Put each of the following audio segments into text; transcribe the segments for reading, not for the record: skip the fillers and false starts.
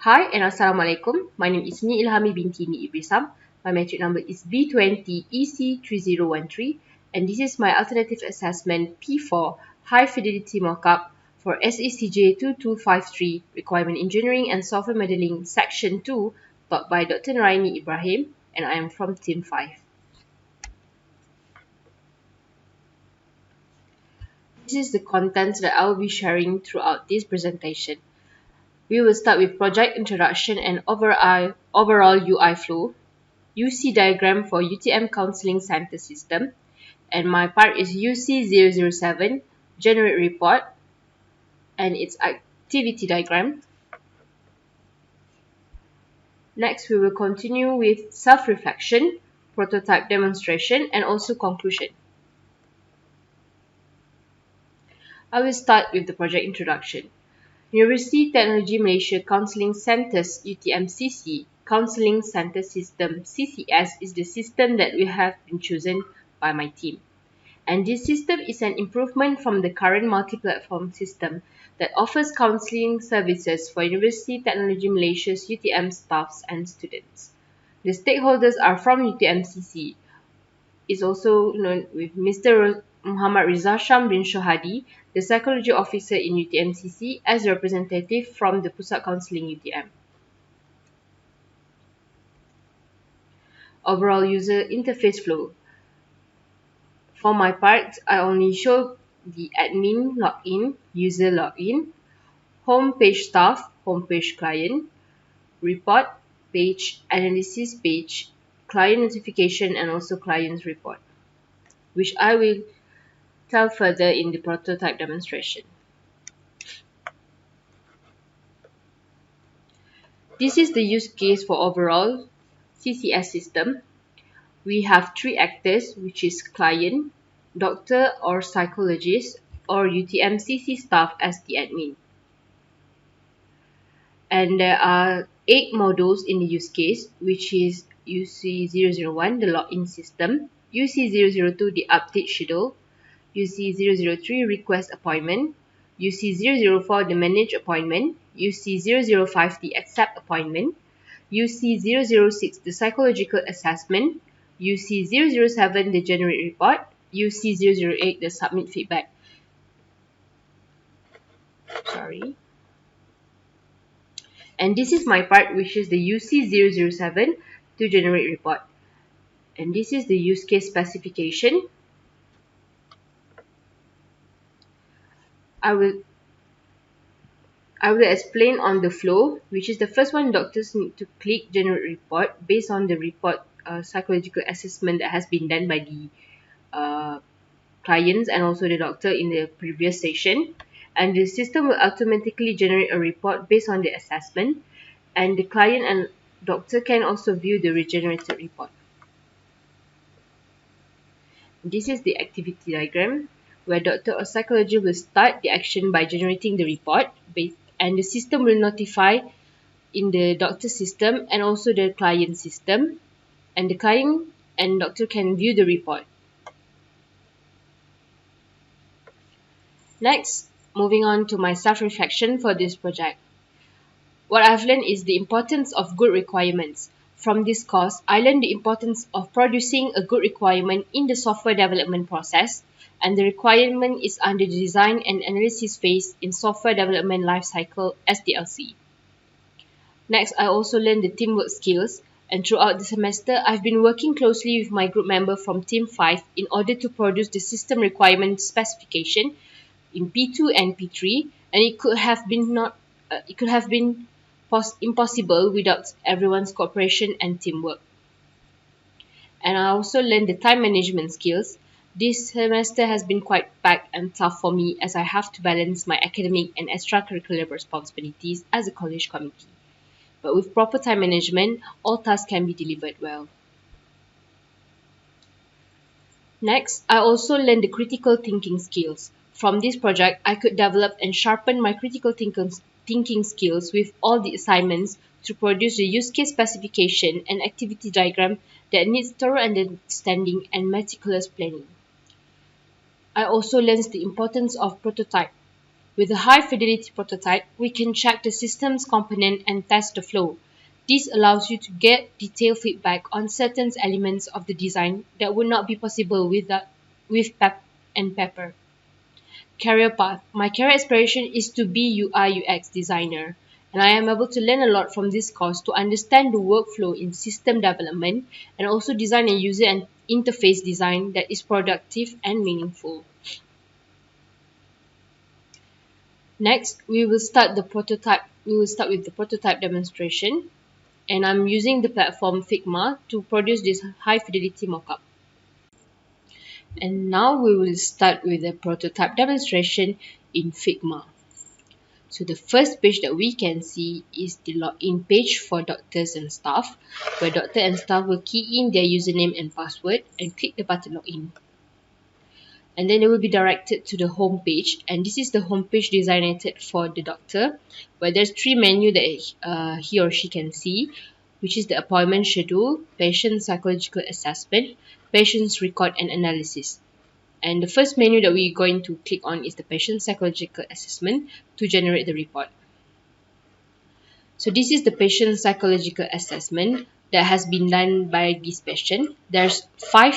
Hi and Assalamualaikum. My name is NikIlhami binti NikIlhami. My metric number is B20EC3013 and this is my alternative assessment P4 High-Fidelity Mockup for SECJ2253 Requirement Engineering and Software Modeling Section 2 taught by Dr. Nuraini Ibrahim and I am from Team 5. This is the contents that I will be sharing throughout this presentation. We will start with project introduction and overall UI flow, UC diagram for UTM Counseling Center system, and my part is UC007, generate report, and its activity diagram. Next, we will continue with self-reflection, prototype demonstration, and also conclusion. I will start with the project introduction. University Technology Malaysia Counselling Centres UTM-CC Counselling Centre System CCS is the system that we have been chosen by my team. And this system is an improvement from the current multi-platform system that offers counselling services for University Technology Malaysia's UTM staffs and students. The stakeholders are from UTM-CC. Is also known with Mr. Muhammad Rizal Sham bin Shohadi, the Psychology Officer in UTM-CC, as a representative from the Pusat Counselling UTM. Overall user interface flow. For my part, I only show the admin login, user login, home page staff, home page client, report page, analysis page, client notification, and also client's report, which I will tell further in the prototype demonstration. This is the use case for overall CCS system. We have three actors, which is client, doctor or psychologist, or UTM-CC staff as the admin. And there are 8 modules in the use case, which is UC001, the login system, UC002, the update schedule, UC003, request appointment, UC004, the manage appointment, UC005, the accept appointment, UC006, the psychological assessment, UC007, the generate report, UC008, the submit feedback. And this is my part, which is the UC007 to generate report. And this is the use case specification. I will explain on the flow, which is the first one. Doctors need to click generate report based on the report psychological assessment that has been done by the clients and also the doctor in the previous session. And the system will automatically generate a report based on the assessment, and the client and doctor can also view the regenerated report. This is the activity diagram, where doctor or psychologist will start the action by generating the report, and the system will notify in the doctor system and also the client system, and the client and doctor can view the report. Next, moving on to my self-reflection for this project. What I've learned is the importance of good requirements. From this course, I learned the importance of producing a good requirement in the software development process, and the requirement is under the design and analysis phase in software development lifecycle SDLC. Next, I also learned the teamwork skills, and throughout the semester, I've been working closely with my group member from Team 5 in order to produce the system requirement specification in P2 and P3, and it could have been impossible without everyone's cooperation and teamwork. And I also learned the time management skills. This semester has been quite packed and tough for me as I have to balance my academic and extracurricular responsibilities as a college committee. But with proper time management, all tasks can be delivered well. Next, I also learned the critical thinking skills. From this project, I could develop and sharpen my critical thinking skills with all the assignments to produce the use case specification and activity diagram that needs thorough understanding and meticulous planning. I also learned the importance of prototype. With a high-fidelity prototype, we can check the system's component and test the flow. This allows you to get detailed feedback on certain elements of the design that would not be possible with pen and paper. Career path. My career aspiration is to be UI/UX designer, and I am able to learn a lot from this course to understand the workflow in system development and also design a user and interface design that is productive and meaningful. Next, we will start with the prototype demonstration, and I'm using the platform Figma to produce this high fidelity mockup. And now we will start with the prototype demonstration in Figma. So the first page that we can see is the login page for doctors and staff, where doctor and staff will key in their username and password and click the button login. And then they will be directed to the home page, and this is the home page designated for the doctor, where there's 3 menus that he or she can see, which is the appointment schedule, patient psychological assessment, patient's record and analysis. And the first menu that we're going to click on is the patient psychological assessment to generate the report. So this is the patient psychological assessment that has been done by this patient. There's 4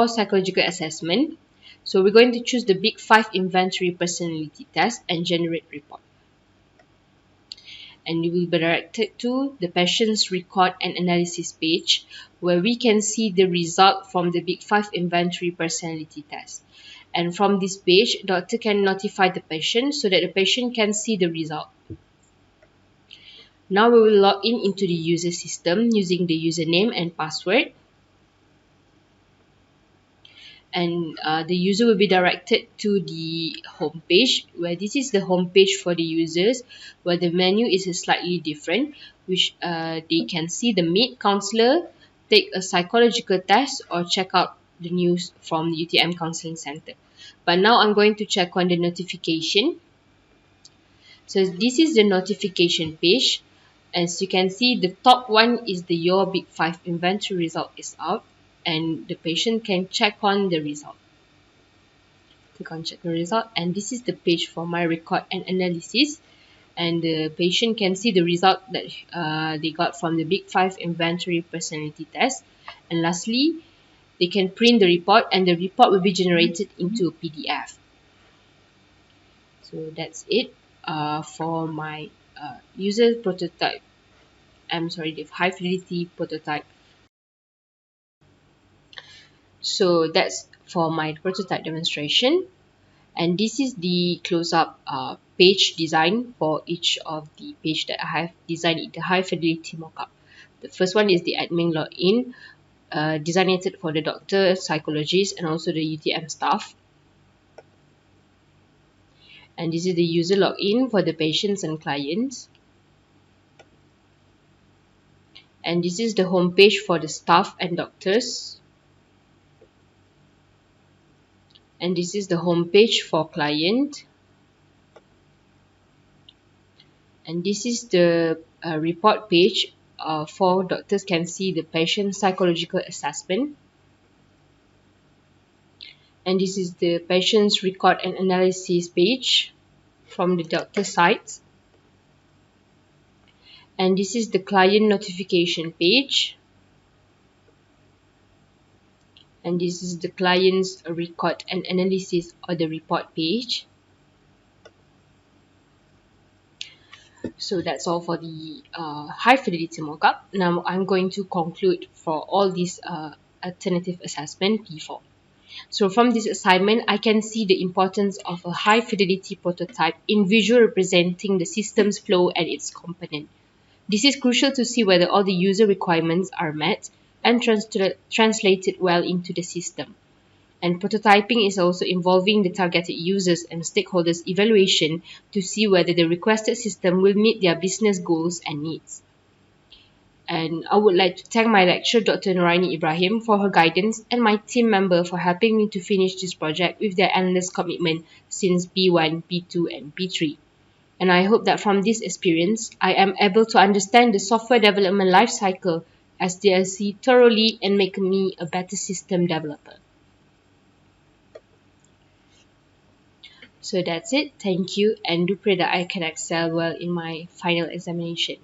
psychological assessment. So we're going to choose the Big 5 inventory personality test and generate report. And we will be directed to the patient's record and analysis page, where we can see the result from the Big 5 inventory personality test. And from this page, doctor can notify the patient so that the patient can see the result. Now we will log in into the user system using the username and password. And the user will be directed to the home page, where this is the home page for the users, where the menu is slightly different, which they can see the meet counselor, take a psychological test, or check out the news from the UTM Counseling Center. But now I'm going to check on the notification. So this is the notification page. As you can see, the top one is the Your Big 5 inventory result is out, and the patient can check on the result. Click on check the result, and this is the page for my record and analysis, and the patient can see the result that they got from the Big 5 inventory personality test. And lastly, they can print the report, and the report will be generated into a PDF. So that's it for my user prototype. The high fidelity prototype. So that's for my prototype demonstration, and this is the close-up page design for each of the page that I have designed in the high fidelity mockup. The first one is the admin login, designated for the doctor, psychologist, and also the UTM staff. And this is the user login for the patients and clients. And this is the home page for the staff and doctors. And this is the home page for client. And this is the report page for doctors can see the patient psychological assessment. And this is the patient's record and analysis page from the doctor site. And this is the client notification page. And this is the client's record and analysis or the report page. So that's all for the high fidelity mockup. Now I'm going to conclude for all these alternative assessment P4. So from this assignment, I can see the importance of a high fidelity prototype in visual representing the system's flow and its component. This is crucial to see whether all the user requirements are met and translated well into the system. And prototyping is also involving the targeted users and stakeholders evaluation to see whether the requested system will meet their business goals and needs. And I would like to thank my lecturer, Dr. Nuraini Ibrahim, for her guidance, and my team member for helping me to finish this project with their endless commitment since B1, B2, and B3. And I hope that from this experience, I am able to understand the software development lifecycle as DLC thoroughly and make me a better system developer. So that's it. Thank you, and do pray that I can excel well in my final examination.